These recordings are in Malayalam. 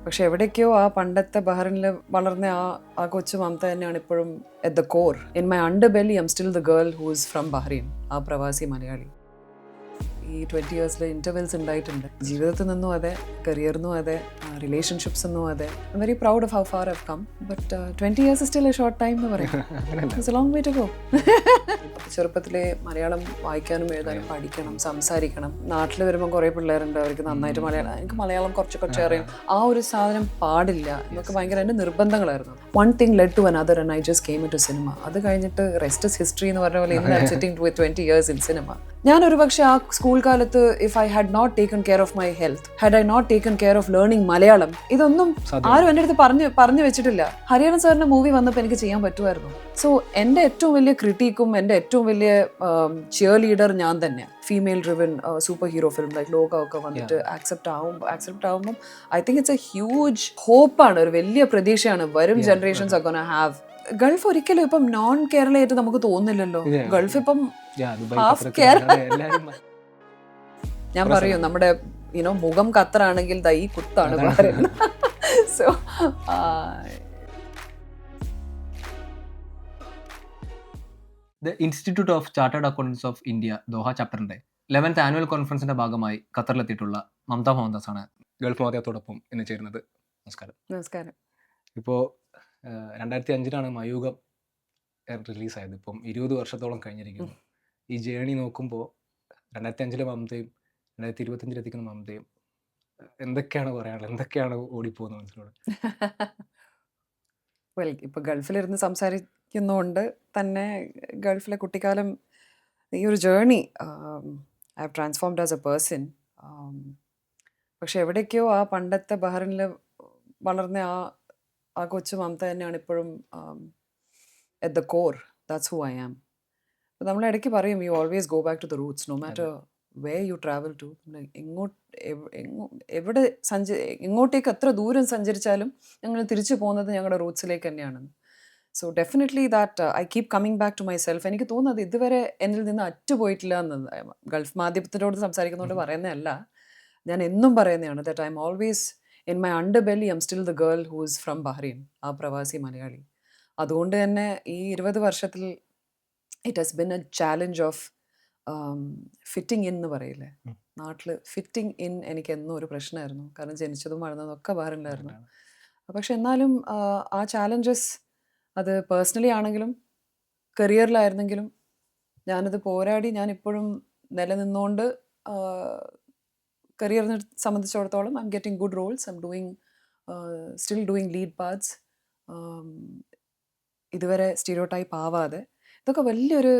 പക്ഷെ എവിടേക്കോ ആ പണ്ടത്തെ ബഹ്റിനിൽ വളർന്ന ആ കൊച്ചു മമത തന്നെയാണ് ഇപ്പോഴും at the core. In my under belly I'm still the girl who's from Bahrain, ആ പ്രവാസി മലയാളി. ഈ 20 ഇയേഴ്സിൽ ഇൻ്റർവെൽസ് ഉണ്ടായിട്ടുണ്ട്. ജീവിതത്തിൽ നിന്നും അതെ, കരിയറിനും അതെ, റിലേഷൻഷിപ്സ് എന്നും അതെ. I'm very proud of how far I've come. But 20 years is still a short time എന്ന് പറയും. It's a long way to go. ചെറുപ്പത്തിലെ മലയാളം വായിക്കാനും എഴുതാനും പഠിക്കണം, സംസാരിക്കണം. നാട്ടിൽ വരുമ്പോൾ കുറേ പിള്ളേരുണ്ട്, അവർക്ക് നന്നായിട്ട് മലയാളം, എനിക്ക് മലയാളം കുറച്ചൊക്കെ അറിയാം, ആ ഒരു സാധനം പാടില്ല എന്നൊക്കെ ഭയങ്കര എൻ്റെ നിർബന്ധങ്ങളായിരുന്നു. One thing led to another and I just came to cinema. അത് കഴിഞ്ഞിട്ട് റെസ്റ്റ് ഇസ് ഹിസ്റ്ററി എന്ന് പറഞ്ഞ പോലെ ഇന്ന് sitting with 20 years in cinema. ഞാനൊരു പക്ഷേ ആ സ്കൂൾ കാലത്ത് if I had not taken care of my health, had I not taken care of learning Malayalam, ഇതൊന്നും ആരും എൻ്റെ അടുത്ത് പറഞ്ഞു വെച്ചിട്ടില്ല. ഹരിയാണ സാറിന്റെ മൂവി വന്നപ്പോൾ എനിക്ക് ചെയ്യാൻ പറ്റുമായിരുന്നു. സോ എൻ്റെ ഏറ്റവും വലിയ ക്രിട്ടിക്കും എൻ്റെ ഏറ്റവും വലിയ ചിയർ ലീഡർ ഞാൻ തന്നെയാണ്. Female driven super hero film like ലോകമൊക്കെ വന്നിട്ട് ആക്സെപ്റ്റ് ആവുമ്പോൾ I think it's a huge ഹോപ്പാണ്, ഒരു വലിയ പ്രതീക്ഷയാണ് വരും ജനറേഷൻസ് ഒക്കെ ഹാവ്. ഗൾഫ് ഒരിക്കലും ഇപ്പം നോൺ കേരളയായിട്ട് നമുക്ക് തോന്നുന്നില്ലല്ലോ. ഗൾഫ് ഇപ്പം ഹാഫ് കേരള. ഞാൻ പറയും നമ്മുടെ മുഖം ഖത്തറാണെങ്കിൽ ദാ ഈ കുത്താണ് പറയുന്നത്. So the institute of chartered accountants of India Doha ചാപ്റ്ററിന്റെ 11th ആനുവൽ കോൺഫറൻസിന്റെ ഭാഗമായി ഖത്തറിലെത്തിയിട്ടുള്ള മമത മോഹൻദാസ് ആണ് ഗൾഫ് മാധ്യമത്തോടൊപ്പം ഇന്ന് ചേരുന്നത്. നമസ്കാരം. നമസ്കാരം. ഇപ്പോൾ 2005 മയൂകം റിലീസായത്. ഇപ്പം 20 വർഷത്തോളം കഴിഞ്ഞിരിക്കുന്നു. ഈ ജേണി നോക്കുമ്പോൾ 2005 മമതയും 2025 എത്തിക്കുന്ന മമതയും എന്തൊക്കെയാണ് പറയാനുള്ളത്, എന്തൊക്കെയാണ് ഓടിപ്പോകുന്നത് മനസ്സിലൂടെ? ഇപ്പൊ ഗൾഫിലിരുന്ന് സംസാരിക്കുന്നതുകൊണ്ട് തന്നെ ഗൾഫിലെ കുട്ടിക്കാലം, ഈ ഒരു journey I have transformed as A person. പക്ഷെ എവിടേക്കോ ആ പണ്ടത്തെ ബഹ്റിനിൽ വളർന്ന ആ കൊച്ചു മമത തന്നെയാണ് ഇപ്പോഴും at the core. That's who I am. നമ്മൾ ഇടയ്ക്ക് പറയും you always go back to the roots no matter way you travel to. എങ്ങോട്ടേക്ക് എത്ര ദൂരം സഞ്ചരിച്ചാലും ഞങ്ങൾ തിരിച്ചു പോകുന്നത് ഞങ്ങളുടെ റൂട്ട്സിലേക്ക് തന്നെയാണ്. So definitely that I keep coming back to myself. എനിക്ക് തോന്നുന്നത് ഇതുവരെ എന്നിൽ നിന്ന് അറ്റുപോയിട്ടില്ല എന്ന്. ഗൾഫ് മാധ്യമത്തിനോട് സംസാരിക്കുന്നതുകൊണ്ട് പറയുന്നതല്ല, ഞാൻ എന്നും പറയുന്നതാണ് that I'm always in my under belly I'm still the girl who's from Bahrain, ആ പ്രവാസി മലയാളി. അതുകൊണ്ട് തന്നെ ഈ 20 വർഷത്തിൽ it has been a challenge of fitting in എന്ന് പറയില്ലേ, നാട്ടിൽ ഫിറ്റിംഗ് ഇൻ എനിക്ക് എന്നും ഒരു പ്രശ്നമായിരുന്നു. കാരണം ജനിച്ചതും വളർന്നതും ഒക്കെ ബഹ്റിനിലായിരുന്നു. പക്ഷെ എന്നാലും ആ ചാലഞ്ചസ് അത് പേഴ്സണലി ആണെങ്കിലും കരിയറിലായിരുന്നെങ്കിലും ഞാനത് പോരാടി ഞാൻ ഇപ്പോഴും നിലനിന്നുകൊണ്ട് കരിയറിനെ സംബന്ധിച്ചിടത്തോളം I'm getting good roles, I'm doing still doing lead parts. ഇതുവരെ സ്റ്റീരിയോടൈപ്പ് ആവാതെ, ഇതൊക്കെ വലിയൊരു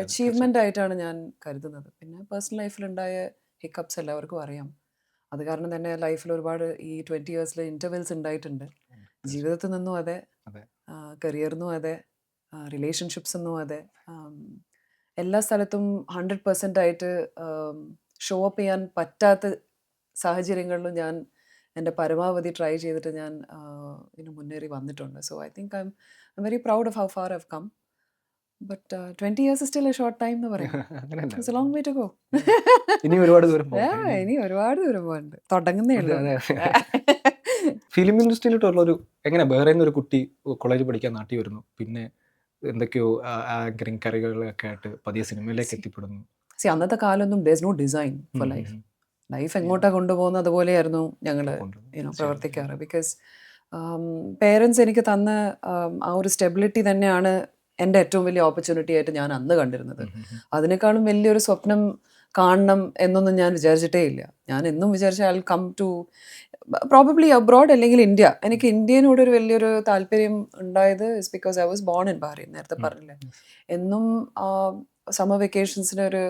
അച്ചീവ്മെൻ്റ് ആയിട്ടാണ് ഞാൻ കരുതുന്നത്. പിന്നെ പേഴ്സണൽ ലൈഫിലുണ്ടായ ഹിക്കപ്സ് എല്ലാവർക്കും അറിയാം. അത് കാരണം തന്നെ ലൈഫിൽ ഒരുപാട് ഈ 20 ഇയേഴ്സിൽ ഇൻ്റർവെൽസ് ഉണ്ടായിട്ടുണ്ട്. ജീവിതത്തിൽ നിന്നും അതെ, കരിയറിനും അതെ, റിലേഷൻഷിപ്സ് എന്നും അതെ. എല്ലാ സ്ഥലത്തും 100% ആയിട്ട് ഷോ അപ്പ് ചെയ്യാൻ പറ്റാത്ത സാഹചര്യങ്ങളിലും ഞാൻ എൻ്റെ പരമാവധി ട്രൈ ചെയ്തിട്ട് ഞാൻ മുന്നേറി വന്നിട്ടുണ്ട്. So I think I'm very proud of how far I've come. But 20 years still a short time എന്ന് പറയും. It's a long way to go. ഇനി ഒരുപാട് ദൂരം ഇനി ഒരുപാട് ദൂരം പോകാനുണ്ട്. തുടങ്ങുന്നേ ഉള്ളൂ. ഫിലിം ഇൻഡസ്ട്രിയിലോട്ടുള്ളൊരു എങ്ങനെ ബഹ്റൈനിൽ ഒരു കുട്ടി കോളേജ് പഠിക്കാൻ നാട്ടിൽ വരുന്നു, പിന്നെ എന്തൊക്കെയോ ആങ്കറിങ് കറികളൊക്കെ ആയിട്ട് പതിയെ സിനിമയിലേക്ക് എത്തിപ്പെടുന്നു. അന്നത്തെ കാലമൊന്നും there's no design for life. Life എങ്ങോട്ടാണ് കൊണ്ടുപോകുന്നത് അതുപോലെയായിരുന്നു ഞങ്ങൾ പ്രവർത്തിക്കാറ്. ബിക്കോസ് പേരൻസ് എനിക്ക് തന്ന ആ ഒരു സ്റ്റെബിലിറ്റി തന്നെയാണ് എൻ്റെ ഏറ്റവും വലിയ ഓപ്പർച്യൂണിറ്റി ആയിട്ട് ഞാൻ അന്ന് കണ്ടിരുന്നത്. അതിനേക്കാളും വലിയൊരു സ്വപ്നം കാണണം എന്നൊന്നും ഞാൻ വിചാരിച്ചിട്ടേ ഇല്ല. ഞാൻ എന്നും വിചാരിച്ച I will come to probably abroad അല്ലെങ്കിൽ ഇന്ത്യ. എനിക്ക് ഇന്ത്യനോട് ഒരു വലിയൊരു താല്പര്യം ഉണ്ടായത് is because I was born in Bahrain. നേരത്തെ പറഞ്ഞില്ലേ, എന്നും സമ്മർ വെക്കേഷൻസിന് ഒരു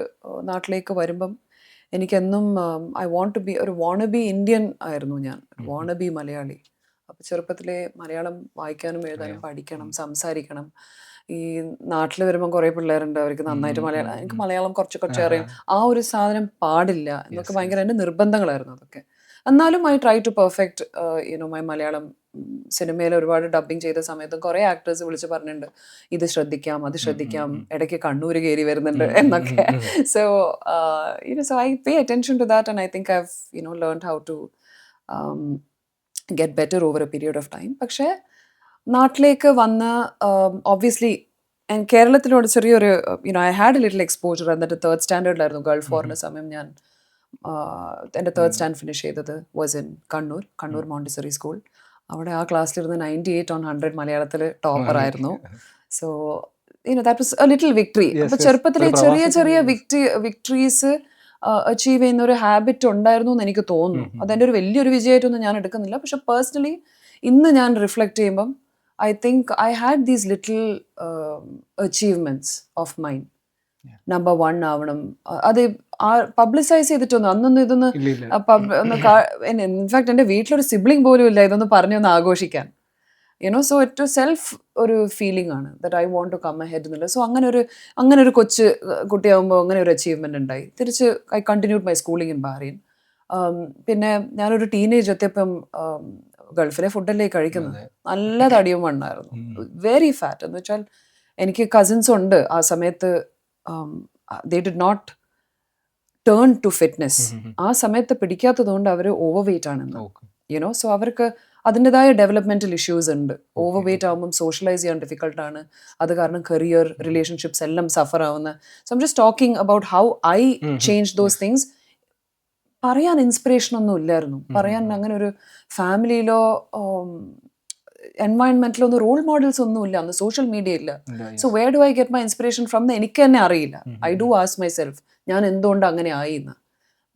നാട്ടിലേക്ക് വരുമ്പം എനിക്കെന്നും ഐ വോണ്ട് ടു ബി ഒരു വോണബി ഇന്ത്യൻ ആയിരുന്നു ഞാൻ, വോണബി മലയാളി. അപ്പോൾ ചെറുപ്പത്തിലെ മലയാളം വായിക്കാനും എഴുതാനും പഠിക്കണം, സംസാരിക്കണം. ഈ നാട്ടിൽ വരുമ്പോൾ കുറേ പിള്ളേരുണ്ട്, അവർക്ക് നന്നായിട്ട് മലയാളം, എനിക്ക് മലയാളം കുറച്ചൊക്കെ അറിയാം, ആ ഒരു സാധനം പാടില്ല എന്നൊക്കെ ഭയങ്കര എൻ്റെ നിർബന്ധങ്ങളായിരുന്നു അതൊക്കെ. എന്നാലും I try to perfect my Malayalam. സിനിമയിൽ ഒരുപാട് ഡബ്ബിങ് ചെയ്ത സമയത്തും കുറേ ആക്ടേഴ്സ് വിളിച്ച് പറഞ്ഞിട്ടുണ്ട് ഇത് ശ്രദ്ധിക്കാം, അത് ശ്രദ്ധിക്കാം, ഇടയ്ക്ക് കണ്ണൂർ കയറി വരുന്നുണ്ട് എന്നൊക്കെ. So so I pay attention to that and I think I have learned how to get better over a period of time. പക്ഷേ നാട്ടിലേക്ക് വന്ന് ഒബ്വിയസ്ലി കേരളത്തിനോട് ചെറിയൊരു I had a little exposure. എന്നിട്ട് 3rd സ്റ്റാൻഡേർഡിലായിരുന്നു ഗൾഫ് ഫോറിന് സമയം. ഞാൻ എൻ്റെ 3rd സ്റ്റാൻഡ് ഫിനിഷ് ചെയ്തത് was in Kannur Montessori school. അവിടെ ആ ക്ലാസ്സിലിരുന്ന് 98 on 100 മലയാളത്തിൽ ടോപ്പറായിരുന്നു. So that was a little victory. അപ്പോൾ ചെറുപ്പത്തിലെ ചെറിയ ചെറിയ വിക്ടറീസ് അച്ചീവ് ചെയ്യുന്ന ഒരു ഹാബിറ്റ് ഉണ്ടായിരുന്നു എന്ന് എനിക്ക് തോന്നുന്നു. അതെൻ്റെ ഒരു വലിയൊരു വിജയമായിട്ടൊന്നും ഞാൻ എടുക്കുന്നില്ല. പക്ഷെ പേഴ്സണലി ഇന്ന് ഞാൻ റിഫ്ലക്ട് ചെയ്യുമ്പം I think I had these little achievements of mine. Number 1 ആവണം. അത് പബ്ലിസൈസ് ചെയ്തിട്ടൊന്നും അന്നൊന്നും ഇതൊന്ന് ഇൻഫാക്ട് എൻ്റെ വീട്ടിലൊരു സിബ്ലിംഗ് പോലും ഇല്ല ഇതൊന്ന് പറഞ്ഞൊന്ന് ആഘോഷിക്കാൻ. സോ ഇറ്റ് സെൽഫ് ഒരു ഫീലിംഗ് ആണ് that I want to come ahead എന്നുള്ളത്. സോ അങ്ങനെ ഒരു കൊച്ചു കുട്ടിയാകുമ്പോൾ അങ്ങനെ ഒരു അച്ചീവ്മെൻ്റ് ഉണ്ടായി. തിരിച്ച് I continued my schooling in Bahrain. പിന്നെ ഞാനൊരു ടീനേജ് എത്തിയപ്പം ഗൾഫിലെ ഫുഡല്ലേ കഴിക്കുന്നത്. നല്ല തടിയും മണ്ണായിരുന്നു, വെരി ഫാറ്റ്. എന്ന് വെച്ചാൽ എനിക്ക് കസിൻസ് ഉണ്ട് ആ സമയത്ത്, they did not turn to fitness. ആ സമയത്ത് പിടിക്കാത്തത് കൊണ്ട് അവർ ഓവർ വെയിറ്റ് ആണെന്ന്. സോ അവർക്ക് അതിൻ്റെതായ ഡെവലപ്മെന്റൽ ഇഷ്യൂസ് ഉണ്ട്. ഓവർ വെയിറ്റ് ആകുമ്പം സോഷ്യലൈസ് ചെയ്യാൻ ഡിഫിക്കൾട്ടാണ്. അത് കാരണം കരിയർ റിലേഷൻഷിപ്സ് എല്ലാം സഫർ ആവുന്ന. So I'm just talking about how I change those things. പറയാൻ ഇൻസ്പിറേഷൻ ഒന്നും ഇല്ലായിരുന്നു. പറയാൻ അങ്ങനെ ഒരു ഫാമിലിയിലോ എൻവയൺമെന്റിലോ ഒന്നും റോൾ മോഡൽസ് ഒന്നും ഇല്ല. അന്ന് സോഷ്യൽ മീഡിയ ഇല്ല. So where do I get my inspiration from എന്ന് എനിക്ക് തന്നെ അറിയില്ല. I do ask myself, ഞാൻ എന്തുകൊണ്ട് അങ്ങനെ ആയി എന്ന്.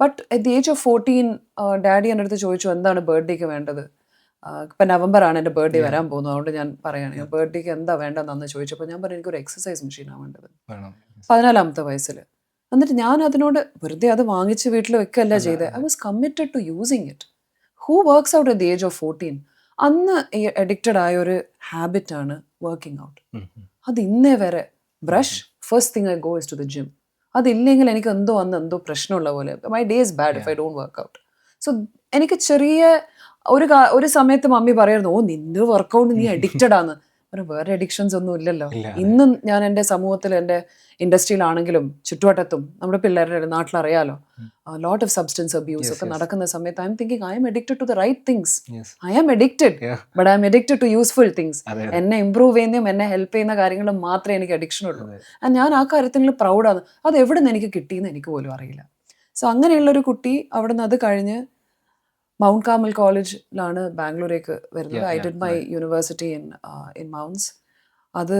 But at the age of 14 daddy എൻ്റെ അടുത്ത് ചോദിച്ചു എന്താണ് ബർത്ത്ഡേക്ക് വേണ്ടത്. ഇപ്പം നവംബറാണ് എൻ്റെ ബർത്ത്ഡേ വരാൻ പോകുന്നത്. അതുകൊണ്ട് ഞാൻ പറയുകയാണ് ബർത്ത്ഡേക്ക് എന്താ വേണ്ടതെന്ന് ചോദിച്ചപ്പോൾ ഞാൻ പറഞ്ഞു എനിക്കൊരു എക്സസൈസ് മെഷീനാണ് വേണ്ടത് 14-ാമത്തെ വയസ്സിൽ. എന്നിട്ട് ഞാൻ അതിനോട് വെറുതെ അത് വാങ്ങിച്ച് വീട്ടിൽ വെക്കല്ല ചെയ്തത്. I was committed to using it. Who works out at the age of 14? അന്ന് അഡിക്റ്റഡ് ആയ ഒരു ഹാബിറ്റാണ് വർക്കിംഗ് ഔട്ട്. അത് ഇന്നേ വരെ brush first thing I go is to the gym. അതില്ലെങ്കിൽ എനിക്ക് എന്തോ പ്രശ്നമുള്ള പോലെ. My day is bad if I don't work out. സോ എനിക്ക് ചെറിയ ഒരു സമയത്ത് മമ്മി പറയായിരുന്നു, ഓ നിന്റെ വർക്കൗട്ട് നീ അഡിക്റ്റഡ് ആണ്. വേറെ അഡിക്ഷൻസ് ഒന്നും ഇല്ലല്ലോ. ഇന്നും ഞാൻ എൻ്റെ സമൂഹത്തിൽ, എൻ്റെ ഇൻഡസ്ട്രിയിലാണെങ്കിലും ചുറ്റുവട്ടത്തും നമ്മുടെ പിള്ളേരുടെ നാട്ടിലറിയാലോ ലോട്ട് ഓഫ് സബ്സ്റ്റൻസ് അബ്യൂസ് ഒക്കെ നടക്കുന്ന സമയത്ത് I'm thinking I'm addicted to the right things. I am addicted but I'm addicted to useful things. എന്നെ ഇംപ്രൂവ് ചെയ്യുന്നതും എന്നെ ഹെൽപ്പ് ചെയ്യുന്ന കാര്യങ്ങളും മാത്രമേ എനിക്ക് അഡിക്ഷൻ ഉള്ളൂ. ഞാൻ ആ കാര്യത്തിൽ പ്രൗഡാണ്. അത് എവിടെ നിന്ന് എനിക്ക് കിട്ടിയെന്ന് എനിക്ക് പോലും അറിയില്ല. സോ അങ്ങനെയുള്ളൊരു കുട്ടി അവിടെ നിന്ന് അത് കഴിഞ്ഞ് മൗണ്ട് കാർമൽ കോളേജിലാണ് ബാംഗ്ലൂരേക്ക് വരുന്നത്. I did my university in mounts. അത്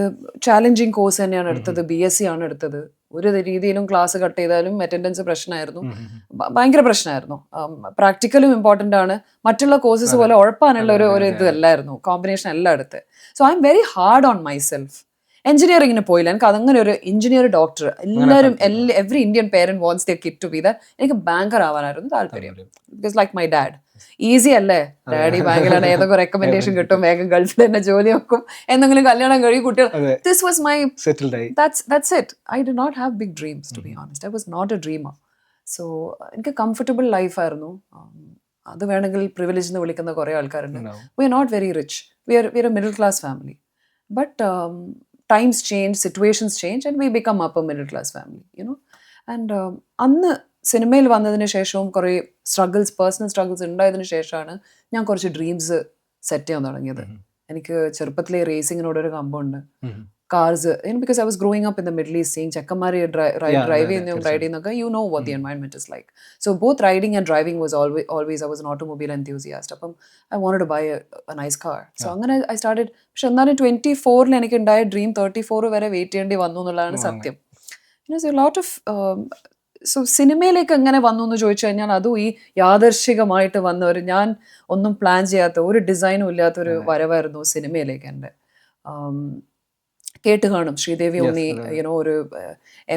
ചാലഞ്ചിങ് കോഴ്സ് തന്നെയാണ് എടുത്തത്. BSc ആണ് എടുത്തത്. ഒരു രീതിയിലും ക്ലാസ് കട്ട് ചെയ്താലും അറ്റൻഡൻസ് പ്രശ്നമായിരുന്നു, ഭയങ്കര പ്രശ്നമായിരുന്നു. പ്രാക്ടിക്കലും ഇമ്പോർട്ടൻ്റ് ആണ്. മറ്റുള്ള കോഴ്സസ് പോലെ ഉഴപ്പാനുള്ള ഒരു ഇത് അല്ലായിരുന്നു, കോമ്പിനേഷൻ എല്ലാം എടുത്ത്. So I M very hard on myself. എഞ്ചിനീയറിങ്ങിന് പോയില്ല. എനിക്ക് അതങ്ങനെ ഒരു എഞ്ചിനീയർ, ഡോക്ടർ എല്ലാവരും every Indian parent wants their kid to be that. എനിക്ക് ബാങ്കർ ആവാനായിരുന്നു താല്പര്യം. Because like my dad. Easy അല്ലേ, ഡാഡി ബാങ്കിലാണ്, ഏതൊക്കെ റെക്കമെൻഡേഷൻ കിട്ടും, വേഗം ഗൾഫിൽ തന്നെ ജോലി നോക്കും, എന്തെങ്കിലും കല്യാണം കഴിയും, കുട്ടികൾ. This was my that's it. I did not have big dreams, to be honest. I was not a dreamer. So എനിക്ക് കംഫർട്ടബിൾ ലൈഫായിരുന്നു. അത് വേണമെങ്കിൽ പ്രിവിലേജ് എന്ന് വിളിക്കുന്ന കുറേ ആൾക്കാരുണ്ട്. We are not very rich, we are a middle class family. But times change, situations change, and we become upper middle class family, and അന്ന് സിനിമയിൽ വന്നതിന് ശേഷവും കുറേ പേഴ്സണൽ സ്ട്രഗിൾസ് ഉണ്ടായതിനു ശേഷമാണ് ഞാൻ കുറച്ച് ഡ്രീംസ് സെറ്റ് ചെയ്യാൻ തുടങ്ങിയത്. എനിക്ക് ചെറുപ്പത്തിലെ റേസിങ്ങിനോടൊരു കമ്പമുണ്ട്. Cars, because I was growing up in the Middle East, seeing ചെക്കന്മാരെ ഡ്രൈവ് ചെയ്യുന്നതും റൈഡ് ചെയ്യുന്നതൊക്കെ, you know what the environment is like. So both riding and driving was always I was an automobile enthusiast. അപ്പം I wanted to buy a nice car. So അങ്ങനെ ഐ സ്റ്റാർട്ടഡ്. പക്ഷെ എന്നാലും 24 എനിക്ക് ഉണ്ടായ ഡ്രീം 34 വരെ വെയിറ്റ് ചെയ്യേണ്ടി വന്നു എന്നുള്ളതാണ് സത്യം. ലോട്ട് ഓഫ് സോ സിനിമയിലേക്ക് എങ്ങനെ വന്നു എന്ന് ചോദിച്ചു കഴിഞ്ഞാൽ അതും ഈ യാദർശികമായിട്ട് വന്നവർ, ഞാൻ ഒന്നും പ്ലാൻ ചെയ്യാത്ത, ഒരു ഡിസൈനും ഇല്ലാത്തൊരു വരവായിരുന്നു സിനിമയിലേക്ക് എൻ്റെ. കേട്ട് കാണും ശ്രീദേവി ഉണ്ണി ഒരു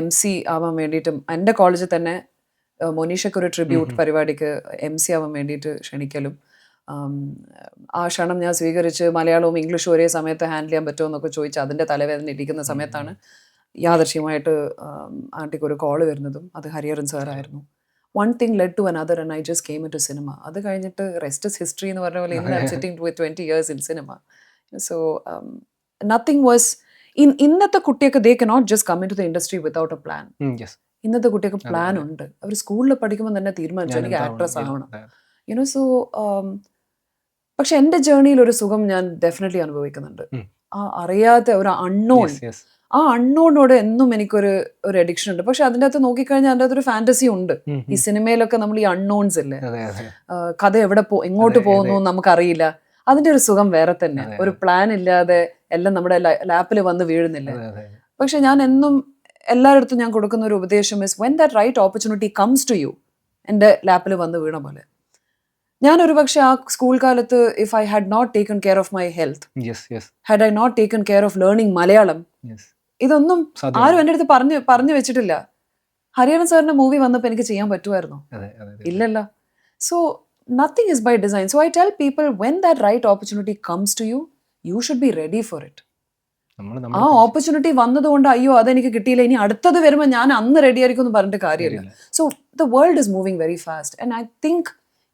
MC ആവാൻ വേണ്ടിയിട്ടും എൻ്റെ കോളേജിൽ തന്നെ മോനീഷയ്ക്ക് ഒരു ട്രിബ്യൂട്ട് പരിപാടിക്ക് MC ആവാൻ വേണ്ടിയിട്ട് ക്ഷണിക്കലും, ആ ക്ഷണം ഞാൻ സ്വീകരിച്ച് മലയാളവും ഇംഗ്ലീഷും ഒരേ സമയത്ത് ഹാൻഡിൽ ചെയ്യാൻ പറ്റുമോ എന്നൊക്കെ ചോദിച്ച് അതിൻ്റെ തലവേദന ഇരിക്കുന്ന സമയത്താണ് യാദർശ്യമായിട്ട് ആൻറ്റിക്ക് ഒരു കോള് വരുന്നതും. അത് Hariharan സാറായിരുന്നു. One thing led to another and I just came into cinema. അത് കഴിഞ്ഞിട്ട് rest is history എന്ന് പറഞ്ഞ പോലെ ഇന്ന് I'm sitting with 20 years in cinema. So nothing was ഇന്നത്തെ കുട്ടിയൊക്കെ they cannot just come into the industry without a plan. ഇന്നത്തെ കുട്ടിയൊക്കെ പ്ലാൻ ഉണ്ട്. അവർ സ്കൂളിൽ പഠിക്കുമ്പോൾ തന്നെ തീരുമാനിച്ചു എനിക്ക് ആക്ട്രസ് ആവണം. So പക്ഷെ എൻ്റെ ജേർണിയിൽ ഒരു സുഖം ഞാൻ ഡെഫിനറ്റ്ലി അനുഭവിക്കുന്നുണ്ട്. ആ അറിയാത്ത ഒരു അൺനോൺ, ആ അൺനോണോട് എന്നും എനിക്കൊരു അഡിക്ഷൻ ഉണ്ട്. പക്ഷെ അതിൻ്റെ അകത്ത് നോക്കിക്കഴിഞ്ഞാൽ അതിൻ്റെ അകത്തൊരു ഫാന്റസി ഉണ്ട്. ഈ സിനിമയിലൊക്കെ നമ്മൾ ഈ അൺനോൺസ് ഇല്ലേ, കഥ എങ്ങോട്ട് പോകുന്നു നമുക്കറിയില്ല, അതിൻ്റെ ഒരു സുഖം വേറെ തന്നെ. ഒരു പ്ലാൻ ഇല്ലാതെ എല്ലാം നമ്മുടെ ലാപ്പിൽ വന്ന് വീഴുന്നില്ല. പക്ഷെ ഞാൻ എന്നും എല്ലായിടത്തും ഞാൻ കൊടുക്കുന്ന ഒരു ഉപദേശം is when that right opportunity comes to you, എൻ്റെ ലാപ്പിൽ വന്ന് വീണ പോലെ. ഞാനൊരു പക്ഷേ ആ സ്കൂൾ കാലത്ത് if I had not taken care of my health, had I not taken care of learning Malayalam, ഇതൊന്നും ആരും എൻ്റെ അടുത്ത് പറഞ്ഞു വെച്ചിട്ടില്ല. ഹരിഹരൻ സാറിന്റെ മൂവി വന്നപ്പോൾ എനിക്ക് ചെയ്യാൻ പറ്റുമായിരുന്നോ? ഇല്ലല്ലോ. So nothing is by design. So I tell people when that right opportunity comes to you, you should be ready for it. ആ ഓപ്പർച്യൂണിറ്റി വന്നതുകൊണ്ട് അയ്യോ അതെനിക്ക് കിട്ടിയില്ല, ഇനി അടുത്തത് വരുമ്പോൾ ഞാൻ അന്ന് റെഡി ആയിരിക്കും എന്ന് പറഞ്ഞിട്ട് കാര്യമില്ല. So the world is moving very fast and I think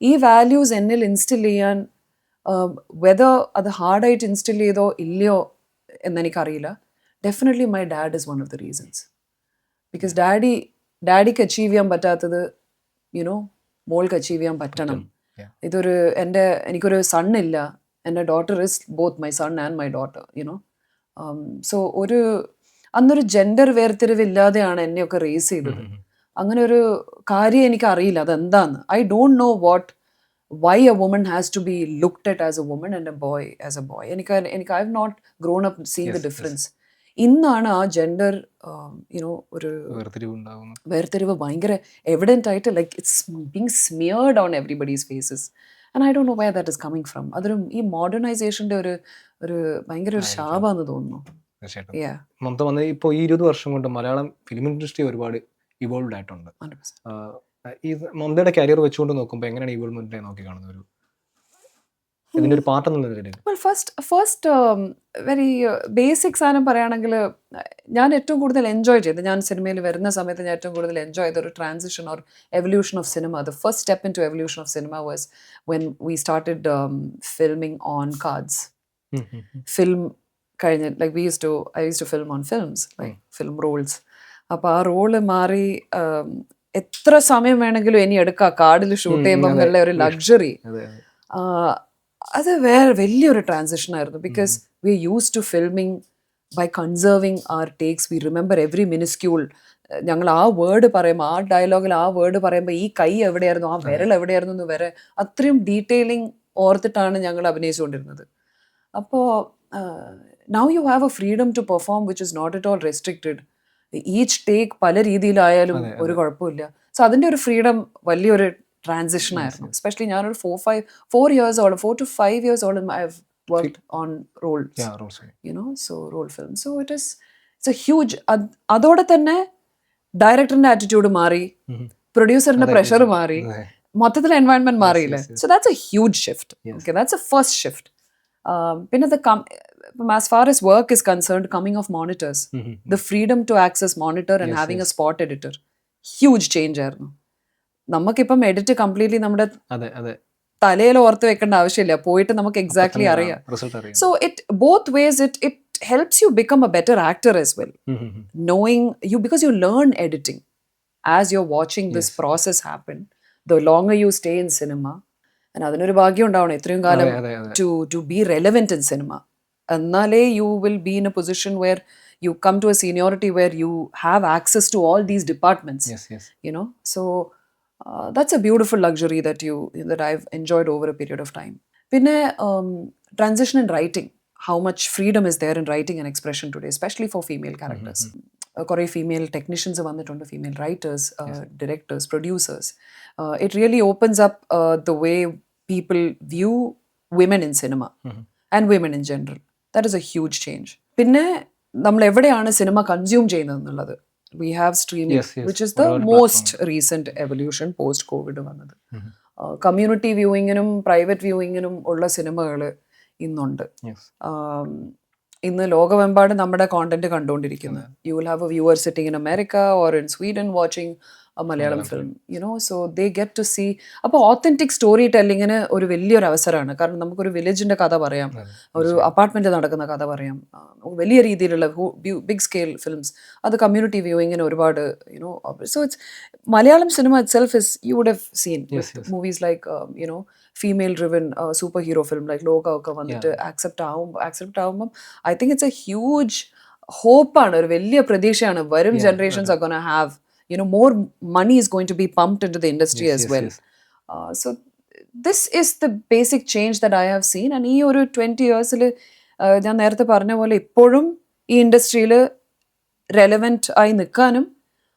ഈ വാല്യൂസ് എന്നിൽ ഇൻസ്റ്റിൽ ചെയ്യാൻ വെദർ അത് ഹാർഡായിട്ട് ഇൻസ്റ്റിൽ ചെയ്തോ ഇല്ലയോ എന്നെനിക്കറിയില്ല. Definitely my dad is one of the reasons. Because ഡാഡിക്ക് അച്ചീവ് ചെയ്യാൻ പറ്റാത്തത് യുനോ മോൾക്ക് അച്ചീവ് ചെയ്യാൻ പറ്റണം. എനിക്കൊരു സണ്ണില്ല, എൻ്റെ daughter is both my son and my daughter you know. So അന്നൊരു ജെൻഡർ വേർതിരിവില്ലാതെയാണ് എന്നെയൊക്കെ റേസ് ചെയ്തത്. അങ്ങനെ ഒരു കാര്യം എനിക്ക് അറിയില്ല അതെന്താന്ന്. I don't no why a woman has to be looked at as a woman and a boy as a boy. എനിക്ക് I have not grown up seeing the difference. ഇന്നാണ് ആ ജെൻഡർ യുനോ ഒരു വേർതിരിവ് ഭയങ്കര എവിഡന്റ് ആയിട്ട് like it's being smeared on everybody's faces and I don't know where that is coming from. അതൊരു ഈ മോഡേണൈസേഷന്റെ ഒരു ഭയങ്കര ഒരു ശാപാന്ന് തോന്നുന്നു. മമത വന്ന് ഇപ്പോൾ ഈ 20 വർഷം കൊണ്ട് മലയാളം ഫിലിം ഇൻഡസ്ട്രി ഒരുപാട് ഇവോൾവ് ആയിട്ടുണ്ട്. ഈ മമതയുടെ കരിയർ വെച്ചുകൊണ്ട് നോക്കുമ്പോൾ എങ്ങനെയാണ് ഇവോൾവ്മെന്റിനെ നോക്കി കാണുന്നത്? ഇതിന്റെ ഒരു പാർട്ട് എന്നുള്ള നിലയിൽ ഫസ്റ്റ് വെരി ബേസിക് സാധനം പറയുകയാണെങ്കിൽ ഞാൻ ഏറ്റവും കൂടുതൽ എൻജോയ് ചെയ്ത്, ഞാൻ സിനിമയിൽ വരുന്ന സമയത്ത് ഞാൻ ഏറ്റവും കൂടുതൽ എൻജോയ് ചെയ്ത ഒരു transition or evolution of cinema, the first step into evolution of cinema was when we started filming on cards. Film കഴിഞ്ഞ് like I used to film on films, like film roles. അപ്പോൾ ആ റോള് മാറി എത്ര സമയം വേണമെങ്കിലും ഇനി എടുക്കാം കാർഡിൽ ഷൂട്ട് ചെയ്യുമ്പോൾ എന്നുള്ള ഒരു ലക്ഷറി, അത് വലിയൊരു ട്രാൻസിഷൻ ആയിരുന്നു. Because we are used to filming by conserving our takes. We remember every miniscule. ഞങ്ങൾ ആ വേർഡ് പറയുമ്പോൾ, ആ ഡയലോഗിൽ ആ വേർഡ് പറയുമ്പോൾ ഈ കൈ എവിടെയായിരുന്നു, ആ വിരൽ എവിടെയായിരുന്നു എന്ന് വരെ അത്രയും ഡീറ്റെയിലിംഗ് ഓർത്തിട്ടാണ് ഞങ്ങൾ അഭിനയിച്ചുകൊണ്ടിരുന്നത്. അപ്പോൾ now you have a freedom to perform which is not at all restricted. Each take പല രീതിയിലായാലും ഒരു കുഴപ്പമില്ല. സോ അതിൻ്റെ ഒരു ഫ്രീഡം വലിയൊരു ട്രാൻസിഷൻ ആയിരുന്നു. എസ്പെഷ്യലി ഞാനൊരു 4 years old, 4 to 5 years old, I have worked on roles, you know, so role film. So it's a huge, അതോടെ തന്നെ ഡയറക്ടറിന്റെ ആറ്റിറ്റ്യൂഡ് മാറി, പ്രൊഡ്യൂസറിന്റെ പ്രഷർ മാറി, മൊത്തത്തിൽ എൻവയൺമെന്റ് മാറിയില്ലേ. So that's A huge shift. Okay, that's A first shift. പിന്നെ as far as work is concerned, coming of monitors, the freedom to access monitor and having a spot editor, huge change ആയിരുന്നു. നമുക്കിപ്പം എഡിറ്റ് കംപ്ലീറ്റ്ലി നമ്മുടെ തലയിൽ ഓർത്ത് വെക്കേണ്ട ആവശ്യമില്ല, പോയിട്ട് നമുക്ക് എക്സാക്ട്ലി അറിയാം. So it both vase it helps you become a better actor as well. Knowing you, because you learn editing as you're watching this process happen, the longer you stay in cinema. And അതിനൊരു ഭാഗ്യം ഉണ്ടാവണം ഇത്രയും കാലം to be relevant in cinema. എന്നാലേ you will be in a position where you come to a seniority where you have access to all these departments. You know, so that's a beautiful luxury that I've enjoyed over a period of time. Pinne transition in writing, how much freedom is there in writing and expression today, especially for female characters. Kore female technicians vannitundu, female writers, directors, producers. It really opens up the way people view women in cinema and women in general. That is a huge change. Pinne നമ്മൾ എവിടെയാണ് സിനിമ കൺസ്യൂം ചെയ്യുന്നത് എന്നുള്ളത്, we have streaming, which is the most recent evolution post COVID വന്നത്. കമ്മ്യൂണിറ്റി വ്യൂയിങ്ങിനും പ്രൈവറ്റ് വ്യൂയിങ്ങിനും ഉള്ള സിനിമകൾ ഇന്നുണ്ട്. ഇന്ന് ലോകമെമ്പാടും നമ്മുടെ കോണ്ടന്റ് കണ്ടുകൊണ്ടിരിക്കുന്നത്. You will have a viewer sitting in America or in Sweden watching a Malayalam film, you know, so they get to see. അപ്പോൾ ഓത്തന്റിക് സ്റ്റോറി ടെല്ലിങ്ങിന് ഒരു വലിയൊരു അവസരമാണ്. കാരണം നമുക്കൊരു വില്ലേജിന്റെ കഥ പറയാം, ഒരു അപ്പാർട്ട്മെന്റിൽ നടക്കുന്ന കഥ പറയാം, വലിയ രീതിയിലുള്ള ബിഗ് സ്കെയിൽ ഫിലിംസ്, അത് കമ്മ്യൂണിറ്റി വ്യൂയിങ്ങിന് ഒരുപാട് so it's Malayalam cinema itself is, you would have seen movies like female driven super hero film like Lokah ഒക്കെ വന്നിട്ട് ആക്സെപ്റ്റ് ആവുമ്പം I think it's a huge ഹോപ്പാണ്, ഒരു വലിയ പ്രതീക്ഷയാണ്. വരും generations are gonna have more money is going to be pumped into the industry as well. So this is the basic change that I have seen. And ഈ ഒരു 20 yearsൽ ഞാൻ നേരത്തെ പറഞ്ഞ പോലെ ഇപ്പോഴും ഈ ഇൻഡസ്ട്രിയിൽ റെലവെന്റ് ആയി നിൽക്കാനും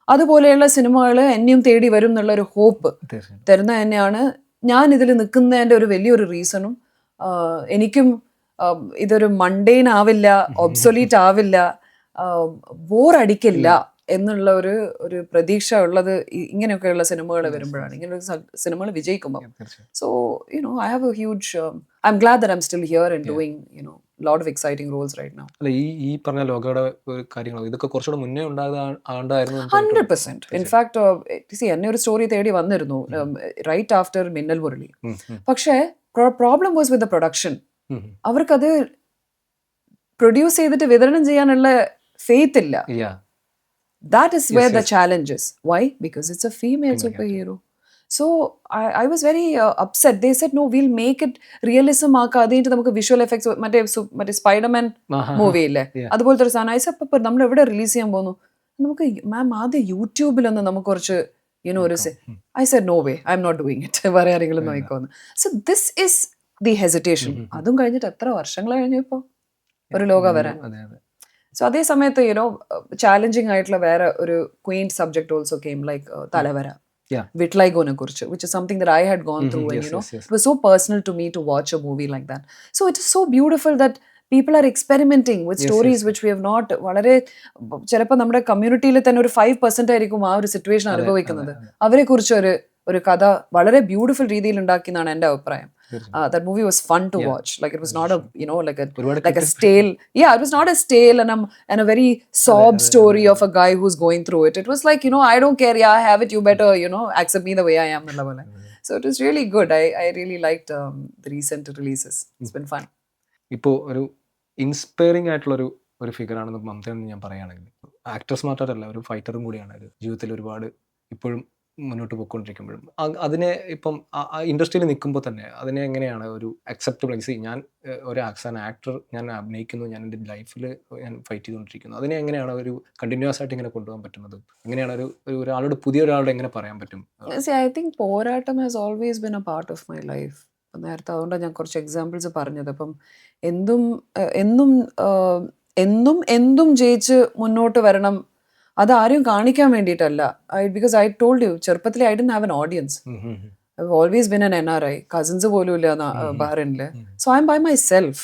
അതുപോലെയുള്ള സിനിമകൾ എന്നെയും തേടി വരും എന്നുള്ള ഒരു ഹോപ്പ് തരുന്ന തന്നെയാണ്. ഞാൻ ഇതിൽ നിൽക്കുന്നതിൻ്റെ ഒരു വലിയൊരു റീസണും എനിക്കും ഇതൊരു മണ്ടെയിൻ ആവില്ല, ഒബ്സൊലീറ്റ് ആവില്ല, ബോറടിക്കില്ല എന്നുള്ള ഒരു പ്രതീക്ഷ ഉള്ളത് ഇങ്ങനെയൊക്കെയുള്ള സിനിമകൾ വരുമ്പോഴാണ്, ഇങ്ങനെയുള്ള സിനിമകൾ വിജയിക്കുമ്പോൾ. So I have a huge I'm glad that I'm still here and doing lot of exciting roles right now. അല്ല, ഈ പറഞ്ഞ ലോകയുടെ കാര്യങ്ങൾ ഇതൊക്കെ കുറച്ചുകൂടെ മുന്നേ ഉണ്ടായിരുന്നു. 100%. ഇൻഫാക്ട് എന്നെ ഒരു സ്റ്റോറി തേടി വന്നിരുന്നു റൈറ്റ് ആഫ്റ്റർ മിന്നൽ മുരളി. പക്ഷേ problem was with the production. അവർക്കത് പ്രൊഡ്യൂസ് ചെയ്തിട്ട് വിതരണം ചെയ്യാനുള്ള ഫെയ്ത്ത് ഇല്ല. That is where the challenge is. Why? Because it's a female superhero. So I was very upset. They said, no, we'll make it realism ആക്കാതെ നമുക്ക് വിഷ്വൽ എഫക്ട്സ് മറ്റേ സ്പൈഡർമാൻ മൂവി ഇല്ലേ അതുപോലത്തെ ഒരു സാധനം. ഐസപ്പ നമ്മൾ എവിടെ റിലീസ് ചെയ്യാൻ പോകുന്നു, നമുക്ക് മാം ആദ്യം യൂട്യൂബിലൊന്ന് നമുക്ക് കുറച്ച് ഒരു I said no way, I'm not doing it, വേറെ ആരെങ്കിലും നോക്കിക്കോന്ന്. So this is the hesitation. അതും കഴിഞ്ഞിട്ട് എത്ര വർഷങ്ങൾ കഴിഞ്ഞു ഇപ്പോൾ ഒരു ലോക വരാൻ. സോ അതേ സമയത്ത് ചാലഞ്ചിങ് ആയിട്ടുള്ള വേറെ ഒരു ക്വീൻറ്റ് സബ്ജക്ട് ഓൾസോ കെയിം ലൈക്ക് തലവര, വിട്ലൈഗോനെ കുറിച്ച്, which is something that I had gone through, and it was so personal to me to watch a movie like that. So it is so beautiful that people are experimenting with stories which we have not. വളരെ ചിലപ്പോൾ നമ്മുടെ കമ്മ്യൂണിറ്റിയിൽ തന്നെ ഒരു 5% ആയിരിക്കും ആ ഒരു സിറ്റുവേഷൻ അനുഭവിക്കുന്നത്. അവരെ കുറിച്ച് ഒരു കഥ വളരെ ബ്യൂട്ടിഫുൾ രീതിയിൽ ഉണ്ടാക്കി എന്നാണ് എൻ്റെ അഭിപ്രായം. That movie was fun to watch. Like it was not a like a stale. Yeah, it was not a stale and a very sob story of a guy who's going through it. It was like I don't care. Yeah, I have it. You better accept me the way I am. So it was really good. I really liked the recent releases. It's been fun. ഇപ്പോൾ ഒരു ഇൻസ്പയറിംഗ് ആയിട്ടുള്ള ഒരു ഫിഗർ ആണെന്ന് മമതയെന്ന് ഞാൻ പറയുകയാണെങ്കിൽ, ആക്ടേഴ്സ് മാത്രമല്ല, ഒരു ഫൈറ്ററും കൂടിയാണ്. ഒരു ജീവിതത്തിൽ ഒരുപാട് ഇപ്പോഴും മുന്നോട്ട് പോയിക്കൊണ്ടിരിക്കുമ്പോഴും അതിനെ ഇപ്പം ഇൻഡസ്ട്രിയിൽ നിൽക്കുമ്പോൾ തന്നെ അതിനെ എങ്ങനെയാണ് ഒരു അക്സെപ്റ്റബിൾ? ഞാൻ ഒരു ആക്ടർ, ഞാൻ അഭിനയിക്കുന്നു, ഞാൻ എൻ്റെ ലൈഫിൽ ഞാൻ ഫൈറ്റ് ചെയ്തുകൊണ്ടിരിക്കുന്നു, അതിനെ എങ്ങനെയാണ് ഒരു കണ്ടിന്യൂസ് ആയിട്ട് ഇങ്ങനെ കൊണ്ടുപോകാൻ പറ്റുന്നത്? എങ്ങനെയാണ് ഒരാളോട് പുതിയ ഒരാളോട് എങ്ങനെ പറയാൻ പറ്റും? ഐ തിങ്ക് പോരാട്ടം has always been A part of my life. നേരത്തെ അതുകൊണ്ടാണ് ഞാൻ കുറച്ച് എക്സാമ്പിൾസ് പറഞ്ഞത്. അപ്പം എന്തും ജയിച്ച് മുന്നോട്ട് വരണം, അതാരും കാണിക്കാൻ വേണ്ടിയിട്ടല്ല. ബിക്കോസ് ഐ ടോൾഡ് യു, ചെറുപ്പത്തിലെ I didn't have an audience. I have always been an NRI. Cousins പോലും ഇല്ല ബഹ്റൈനിൽ. So I am by myself.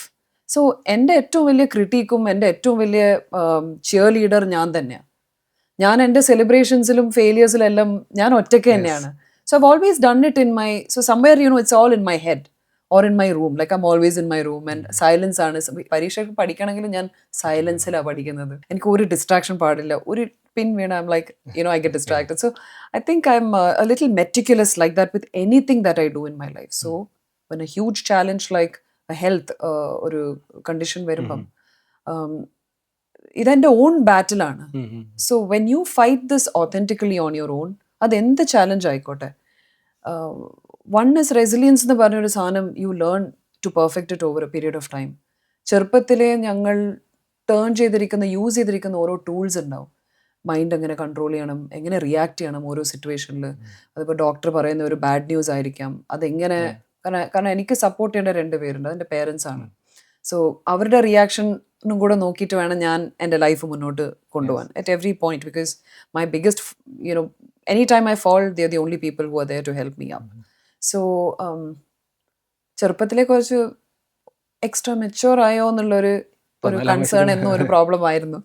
So എൻ്റെ ഏറ്റവും വലിയ ക്രിട്ടിക്കും എൻ്റെ ഏറ്റവും വലിയ ചിയർ ലീഡർ ഞാൻ തന്നെയാണ്. ഞാൻ എൻ്റെ സെലിബ്രേഷൻസിലും ഫെയിലിയേഴ്സിലെല്ലാം ഞാൻ ഒറ്റയ്ക്ക് തന്നെയാണ്. So I have always done it in my, so somewhere it's all in my head or in my room. Like I'm always in my room and silence ആണ്. പരീക്ഷയ്ക്ക് പഠിക്കണമെങ്കിൽ ഞാൻ സൈലൻസിലാണ് പഠിക്കുന്നത്. എനിക്ക് ഒരു ഡിസ്ട്രാക്ഷൻ പാടില്ല. ഒരു പിൻ വീണ I'm like I get distracted. So I think I'm a little meticulous like that with anything that I do in my life. So when a huge challenge like a health ഒരു കണ്ടീഷൻ വരുമ്പം ഇതെൻ്റെ ഓൺ ബാറ്റിലാണ്. So when you fight this authentically on your own, അതെന്ത് ചാലഞ്ച് ആയിക്കോട്ടെ, വൺ ഇസ് റെസിലിയൻസ് എന്ന് പറഞ്ഞൊരു സാധനം you learn to perfect it over a period of time. ചെറുപ്പത്തിലെ ഞങ്ങൾ യൂസ് ചെയ്തിരിക്കുന്ന ഓരോ ടൂൾസ് ഉണ്ടാവും. മൈൻഡ് എങ്ങനെ കൺട്രോൾ ചെയ്യണം, എങ്ങനെ റിയാക്ട് ചെയ്യണം ഓരോ സിറ്റുവേഷനിൽ. അതിപ്പോൾ ഡോക്ടർ പറയുന്ന ഒരു ബാഡ് ന്യൂസ് ആയിരിക്കാം, അതെങ്ങനെ, കാരണം എനിക്ക് സപ്പോർട്ട് ചെയ്യേണ്ട 2 പേരുണ്ട്, അതെൻ്റെ പേരൻസ് ആണ്. സോ അവരുടെ റിയാക്ഷനും കൂടെ നോക്കിയിട്ട് വേണം ഞാൻ എൻ്റെ ലൈഫ് മുന്നോട്ട് കൊണ്ടുപോകാൻ at every point. Because my biggest any time I fall, they are the only people who are there to help me up. So ചെറുപ്പത്തിലെ കുറച്ച് എക്സ്ട്രാ മെച്യൂർ ആയോ എന്നുള്ളൊരു കൺസേൺ എന്നും ഒരു പ്രോബ്ലം ആയിരുന്നു.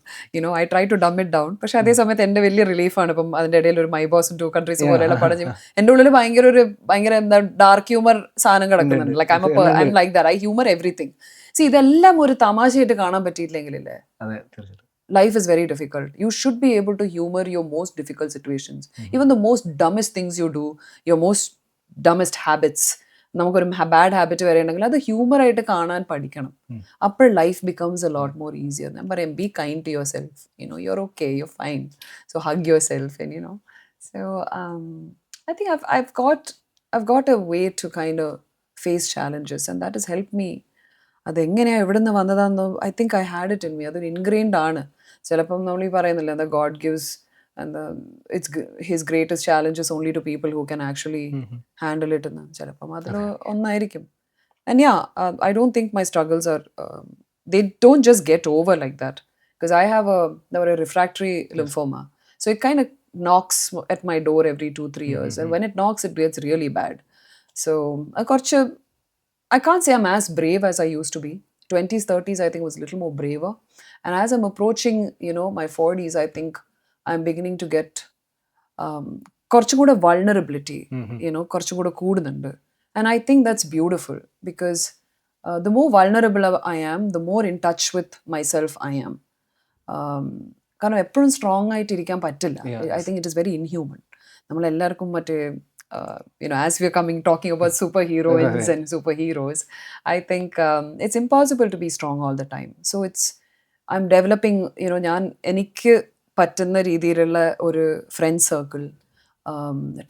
I try to dumb it down. പക്ഷെ അതേ സമയത്ത് എൻ്റെ വലിയ റിലീഫാണ് ഇപ്പം അതിൻ്റെ ഇടയിൽ ഒരു മൈ ബോസ് ഇൻ 2 countries പോലെയുള്ള പടം എൻ്റെ ഉള്ളിൽ ഭയങ്കര എന്താ ഡാർക്ക് ഹ്യൂമർ സാധനം കിടക്കുന്നുണ്ട്. Like I M like that, I humour everything. C ഇതെല്ലാം ഒരു തമാശയായിട്ട് കാണാൻ പറ്റിയില്ലെങ്കിലല്ലേ, life is very difficult. You should be able to humor your most difficult situations. Even the most dumbest things you do, your most dumbest habits, നമുക്കൊരു ബാഡ് ഹാബിറ്റ് വരെ ഉണ്ടെങ്കിൽ അത് ഹ്യൂമർ ആയിട്ട് കാണാൻ പഠിക്കണം. അപ്പോൾ life becomes a lot more easier. ഞാൻ പറയാം, be kind to yourself. You are okay, you are fine. So hug yourself and so I think I've got a way to kind of face challenges, and that has helped me. അതെങ്ങനെയാണ് എവിടെ നിന്ന് വന്നതാണെന്നോ I think I had it in me. അതൊരു ഇൻഗ്രെയിൻഡ് ആണ്. ചിലപ്പം നമ്മൾ ഈ പറയുന്നില്ല എന്താ ഗോഡ് ഗിവ്സ് എന്താ it's his greatest challenges only to people who can actually handle it എന്ന്. ചിലപ്പം അതിൽ ഒന്നായിരിക്കും. And yeah, I don't think my struggles are, they don't just get over like that. Because I have a refractory lymphoma. So it kind of knocks at my door every 2-3 years. And when it knocks, it gets really bad. So I can't say I'm as brave as I used to be. 20s, 30s, I think was a little more braver. And as I'm approaching, my 40s, I think I'm beginning to get കുറച്ചും കൂടെ vulnerability, കുറച്ചും കൂടെ കൂടുന്നുണ്ട്. And I think that's beautiful because the more vulnerable I am, the more in touch with myself I am. കാരണം എപ്പോഴും സ്ട്രോങ് ആയിട്ട് ഇരിക്കാൻ പറ്റില്ല. I think it is very inhuman. നമ്മളെല്ലാവർക്കും മറ്റേ as we are talking about superheroines and superheroes, I think it's impossible to be strong all the time. So I'm developing, ഞാൻ എനിക്ക് പറ്റുന്ന രീതിയിലുള്ള ഒരു ഫ്രണ്ട് സർക്കിൾ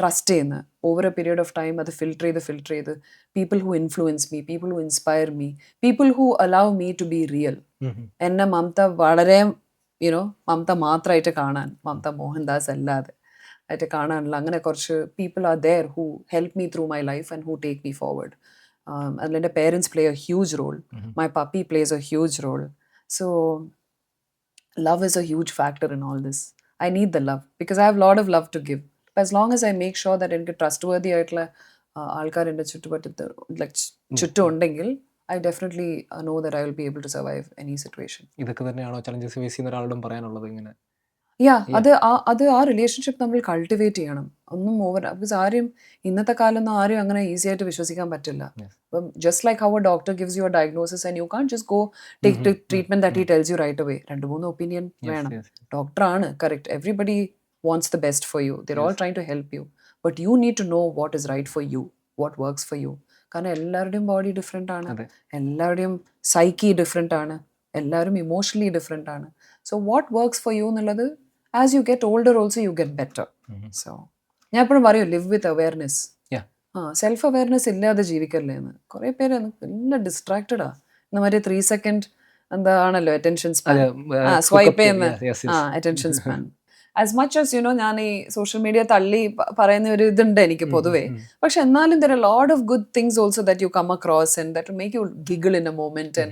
ട്രസ്റ്റ് ചെയ്യുന്ന over a period of time അത് ഫിൽട്ടർ ചെയ്ത് people who influence me, people who inspire me, people who allow me to be real. എന്നെ മമത വളരെ മമത മാത്രമായിട്ട് കാണാൻ, മമത മോഹൻദാസ് അല്ലാതെ ആയിട്ട് കാണാനുള്ള അങ്ങനെ കുറച്ച് people are there who help me through my life and who take me forward. അതിൽ എൻ്റെ parents play a huge role, my puppy plays a huge role. So love is a huge factor in all this. I need the love because I have a lot of love to give. But as long as I make sure that എനിക്ക് trustworthy ആയിട്ടുള്ള ആൾക്കാർ എൻ്റെ ചുറ്റുപറ്റത്ത് ചുറ്റും ഉണ്ടെങ്കിൽ I definitely know that I will be able to survive any situation. ഇതൊക്കെ തന്നെയാണോ ചലഞ്ചസ് ഫേസ് ചെയ്യുന്ന ഒരാളോടും പറയാനുള്ളത് ഇങ്ങനെ? അത് ആ റിലേഷൻഷിപ്പ് നമ്മൾ കൾട്ടിവേറ്റ് ചെയ്യണം. ഒന്നും ഓവർ ബിക്കോസ് ആരും ഇന്നത്തെ കാലമൊന്നും ആരും അങ്ങനെ ഈസി ആയിട്ട് വിശ്വസിക്കാൻ പറ്റില്ല. അപ്പം just like how a doctor gives you a diagnosis and you can just go take treatment that he tells you right away. 2-3 opinion വേണം. ഡോക്ടറാണ് correct. Everybody wants the best for you. They're all trying to help you. But you need to know what is right for you, what works for you. കാരണം എല്ലാവരുടെയും ബോഡി ഡിഫറെൻ്റ് ആണ്, എല്ലാവരുടെയും സൈക്കി ഡിഫറെൻ്റ് ആണ്, എല്ലാവരും ഇമോഷണലി ഡിഫറെൻ്റ് ആണ്. So what works for U എന്നുള്ളത് as you get older also you get better. So ഞാൻ എപ്പോഴും പറയും live with awareness. Self awareness ഇല്ലാതെ ജീവിക്കല്ലേ എന്ന്. കുറേ പേര് നല്ല ഡിസ്ട്രാക്റ്റഡാ. മറ്റേ 3 സെക്കൻഡ് എന്താണല്ലോ അറ്റൻഷൻ സ്പാൻ, സ്വൈപ്പ് ചെയ്യുന്ന attention span. As much as ഞാൻ ഈ സോഷ്യൽ മീഡിയ തള്ളി പറയുന്ന ഒരു ഇതുണ്ട് എനിക്ക് പൊതുവേ. പക്ഷെ എന്നാലും there are a lot of good things also that you come across and that will make you giggle in a moment and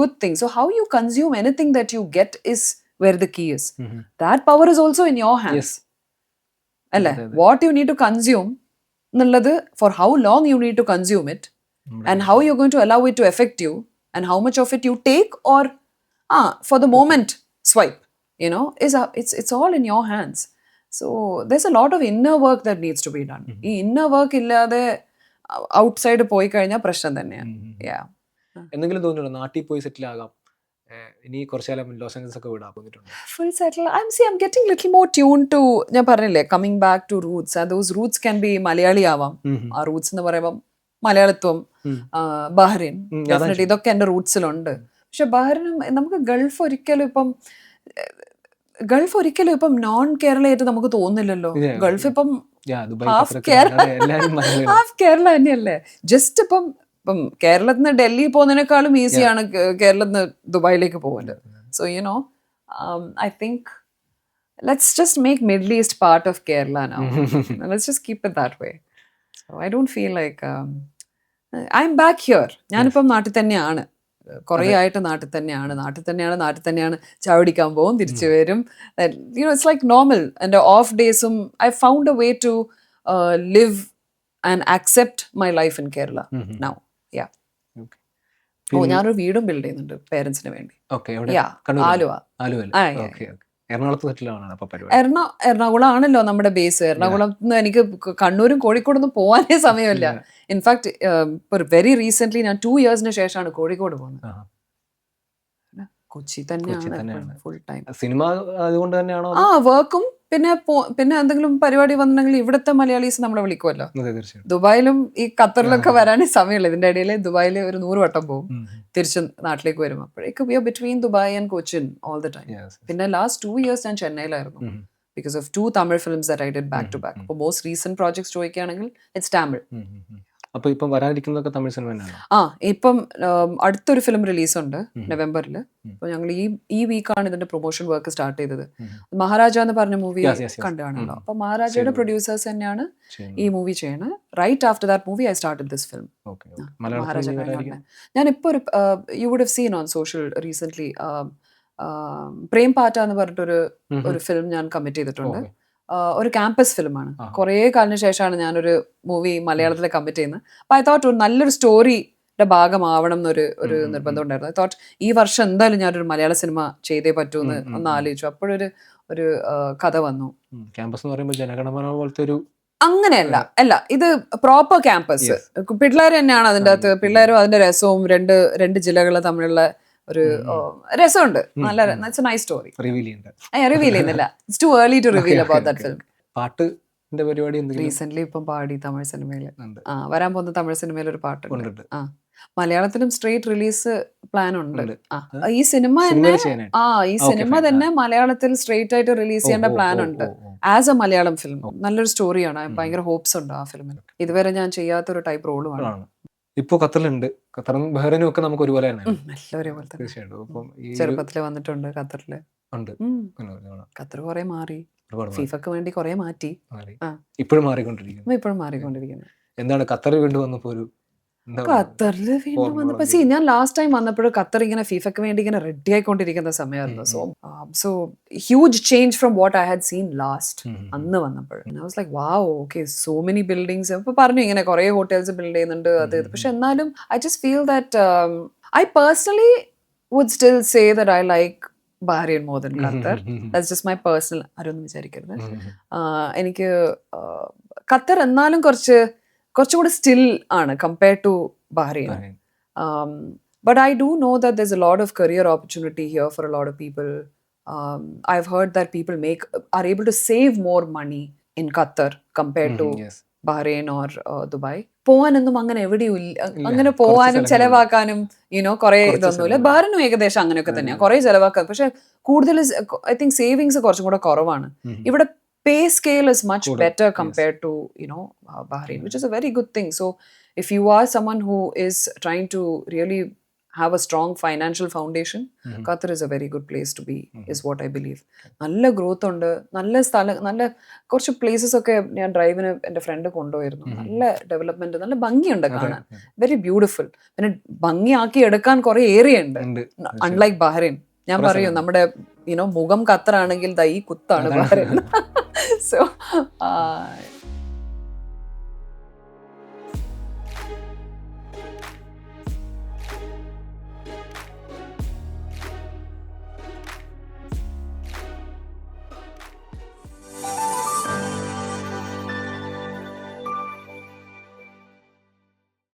good things. So how you consume anything that you get is where the key is. That power is also in your hands. Alle what you need to consume nalladu, for how long you need to consume it, and how you're going to allow it to affect you, and how much of it you take or for the moment swipe, is it's all in your hands. So there's a lot of inner work that needs to be done. Ee inner work illade outside പോയി കഴിഞ്ഞാൽ പ്രശ്നം തന്നെയാണ്. എന്തെങ്കിലും തോന്നുന്നുണ്ടോ നാട്ടിൽ പോയി സെറ്റിൽ ആകാം, ഇനി കുറച്ച് കാലം ലോസ് ഏഞ്ചൽസ് ഒക്കെ വിടാൻ പോന്നിട്ടുണ്ട്? Full settle I'm getting little more tuned to, ഞാൻ പറഞ്ഞില്ലേ, coming back to roots. Those roots can be Malayali ആവാം. ആ റൂട്ട്സ് എന്ന് പറയുമ്പോൾ മലയാളിത്വം, ബഹ്റിൻ, ഡെഫിനറ്റ്ലി ഇതൊക്കെ എൻ്റെ റൂട്ട്സിലുണ്ട്. പക്ഷെ ബഹ്റിനും നമുക്ക് ഗൾഫ് ഒരിക്കലും ഇപ്പം നോൺ കേരളയായിട്ട് നമുക്ക് തോന്നില്ലല്ലോ. ഗൾഫ് ഇപ്പം ഹാഫ് കേരള തന്നെയല്ലേ. ജസ്റ്റ് ഇപ്പം കേരളത്തിൽ നിന്ന് ഡൽഹി പോകുന്നതിനേക്കാളും ഈസിയാണ് കേരളത്തിൽ നിന്ന് ദുബായിലേക്ക് പോകുന്നത്. So I think let's just make Middle East part of Kerala now. Let's just keep it that way. So I don't feel like I'm back here. ഞാനിപ്പം നാട്ടിൽ തന്നെയാണ്, കുറേ ആയിട്ട് നാട്ടിൽ തന്നെയാണ്. ചാവടിക്കാൻ പോകും, തിരിച്ചു വരും. It's like normal. And off daysum I found a way to live and accept my life in Kerala now. ഞാനൊരു വീടും ബിൽഡ് ചെയ്യുന്നുണ്ട് പേരൻസിന് വേണ്ടി. ആലുവ. എറണാകുളം ആണല്ലോ നമ്മുടെ ബേസ്. എറണാകുളം എനിക്ക് കണ്ണൂരും കോഴിക്കോടൊന്നും പോകാനേ സമയമില്ല. ഇൻഫാക്ട് ഇപ്പൊ വെരി റീസെന്റ് ഞാൻ 2 years ശേഷമാണ് കോഴിക്കോട് പോകുന്നത്. കൊച്ചി തന്നെയാണ് ഫുൾ ടൈം. സിനിമ അതുകൊണ്ട് തന്നെയാണോ? വർക്കും പിന്നെ എന്തെങ്കിലും പരിപാടി വന്നിട്ടുണ്ടെങ്കിൽ ഇവിടുത്തെ മലയാളീസ് നമ്മളെ വിളിക്കുമല്ലോ. ദുബായിലും ഈ ഖത്തറിലൊക്കെ വരാനേ സമയമുള്ളൂ. ഇതിന്റെ ഇടയിൽ ദുബായിൽ ഒരു 100 വട്ടം പോകും, തിരിച്ച് നാട്ടിലേക്ക് വരും. അപ്പോഴേക്ക് we are between Dubai and Cochin all the time. പിന്നെ ലാസ്റ്റ് 2 years ഞാൻ ചെന്നൈയിലായിരുന്നു because of 2 Tamil films that I did back to back. അപ്പോൾ മോസ്റ്റ് റീസെന്റ് പ്രോജക്ട്സ് ചോദിക്കുകയാണെങ്കിൽ ഇറ്റ്സ് തമിഴ്. അപ്പൊ ഇപ്പം വരാനിരിക്കുന്നതൊക്കെ തമിഴ് സിനിമ തന്നെയാണോ? ഇപ്പം അടുത്തൊരു ഫിലിം റിലീസുണ്ട് നവംബറിൽ. അപ്പോൾ ഞങ്ങൾ ഈ വീക്കാണ് ഇതിന്റെ പ്രൊമോഷൻ വർക്ക് സ്റ്റാർട്ട് ചെയ്തത്. മഹാരാജ എന്ന് പറഞ്ഞ മൂവി കണ്ടാണല്ലോ. അപ്പൊ മഹാരാജയുടെ പ്രൊഡ്യൂസേഴ്സ് തന്നെയാണ് ഈ മൂവി ചെയ്യണത്. Right after that movie I started this film. Maharaja ഞാനിപ്പോൾ ഒരു you would have seen on social recent പ്രേം പാറ്റ എന്ന് പറഞ്ഞിട്ടൊരു ഫിലിം ഞാൻ കമ്മിറ്റ് ചെയ്തിട്ടുണ്ട്. ഒരു ക്യാമ്പസ് ഫിലിമാണ്. കുറേ കാലത്തിന് ശേഷമാണ് ഞാനൊരു മൂവി മലയാളത്തിൽ കമ്മിറ്റ് ചെയ്യുന്നത്. അപ്പോൾ ഐ തോട്ട് നല്ലൊരു സ്റ്റോറിയുടെ ഭാഗമാവണം എന്നൊരു നിർബന്ധം ഉണ്ടായിരുന്നു. ഐ തോട്ട് ഈ വർഷം എന്തായാലും ഞാനൊരു മലയാള സിനിമ ചെയ്തേ പറ്റൂ എന്ന് ഒന്ന് ആലോചിച്ചു. അപ്പോഴൊരു കഥ വന്നു. ക്യാമ്പസ് എന്ന് പറയുമ്പോൾ ജനഗണമന പോലത്തെ ഒരു അല്ല ഇത് പ്രോപ്പർ ക്യാമ്പസ്. പിള്ളേർ തന്നെയാണ് അതിൻ്റെ അകത്ത്. പിള്ളേരും അതിന്റെ രസവും രണ്ട് ജില്ലകൾ തമ്മിലുള്ള ഒരു രസമുണ്ട്. നല്ല നൈസ് സ്റ്റോറി. റിവീൽ ചെയ്യുന്നില്ല. It's too early to reveal about that film. പാട്ടിന്റെ പരിപാടി റീസെന്റ് ഇപ്പം പാടി തമിഴ് സിനിമയിൽ. വരാൻ പോകുന്ന തമിഴ് സിനിമയിൽ ഒരു പാട്ടുണ്ട്. മലയാളത്തിലും സ്ട്രേറ്റ് റിലീസ് പ്ലാൻ ഉണ്ട്. ഈ സിനിമ തന്നെ മലയാളത്തിൽ സ്ട്രേറ്റ് ആയിട്ട് റിലീസ് ചെയ്യേണ്ട പ്ലാൻ ഉണ്ട് ആസ് എ മലയാളം ഫിലിം. നല്ലൊരു സ്റ്റോറിയാണ്. ഭയങ്കര ഹോപ്സ് ഉണ്ട് ആ ഫിലിമിൽ. ഇതുവരെ ഞാൻ ചെയ്യാത്തൊരു ടൈപ്പ് റോളുമാണ്. ഇപ്പൊ ഖത്തറിലുണ്ട്. ഖത്തറും ബഹ്റൈനും ഒക്കെ നമുക്ക് ഒരുപോലെ തന്നെ. ചെറുപ്പത്തില് വന്നിട്ടുണ്ട് ഖത്തറില്. ഖത്തർ കുറെ മാറി. ഫിഫക്ക് വേണ്ടി കുറെ മാറ്റി. ഇപ്പോഴും മാറിക്കൊണ്ടിരിക്കുന്നു. എന്താണ് ഖത്തറിൽ വീണ്ടും വന്നപ്പോ ഖത്തറിൽ വീണ്ടും വന്നപ്പോ ഞാൻ ലാസ്റ്റ് ടൈം വന്നപ്പോഴും ഖത്തർ ഇങ്ങനെ ഫിഫക്ക് വേണ്ടി ഇങ്ങനെ റെഡി ആയിക്കൊണ്ടിരിക്കുന്ന സമയമായിരുന്നു. So huge change from what I had seen last അന്ന് വന്നപ്പോൾ. I was like wow, okay, so many buildings. ഇപ്പൊ പറഞ്ഞു ഇങ്ങനെ കുറെ ഹോട്ടൽസ് ബിൽഡ് ചെയ്യുന്നുണ്ട് അത്. പക്ഷെ എന്നാലും I just feel that I personally would still say that I like Bahrain more than Qatar. That's just my personal. ആരൊന്നും വിചാരിക്കരുത്. എനിക്ക് ഖത്തർ എന്നാലും കുറച്ചുകൂടി സ്റ്റിൽ ആണ് compared to Bahrain. But I do know that there's a lot of career opportunity here for a lot of people. I've heard that people are able to save more money in Qatar compared to Bahrain or Dubai. പോവാനൊന്നും അങ്ങനെ എവിടെയും അങ്ങനെ പോവാനും ചെലവാക്കാനും കുറെ ഇതൊന്നുമില്ല. ബഹ്റൈനും ഏകദേശം അങ്ങനെയൊക്കെ തന്നെയാണ്. കുറെ ചെലവാക്കാൻ, പക്ഷെ കൂടുതൽ ഐ തിങ്ക് സേവിങ്സ് കുറച്ചും കൂടെ കുറവാണ്. ഇവിടെ pay scale is much better compared to Bahrain, which is a very good thing. So if you are someone who is trying to really have a strong financial foundation, Qatar is a very good place to be, is what I believe. നല്ല ഗ്രോത്ത് ഉണ്ട്, നല്ല സ്ഥലം, നല്ല കുറച്ച് പ്ലേസസ് ഒക്കെ ഞാൻ ഡ്രൈവിന് എൻ്റെ ഫ്രണ്ട് കൊണ്ടുപോയിരുന്നു. നല്ല ഡെവലപ്മെന്റ്, നല്ല ഭംഗിയുണ്ട് കാണാൻ, വെരി ബ്യൂട്ടിഫുൾ. പിന്നെ ഭംഗിയാക്കി എടുക്കാൻ കുറെ ഏരിയ ഉണ്ട്, അൺലൈക്ക് ബഹ്റൈൻ. ഞാൻ പറയും നമ്മുടെ മുഖം ഖത്തർ ആണെങ്കിൽ ഈ കുത്താണ് ബഹ്റൈൻ. സോ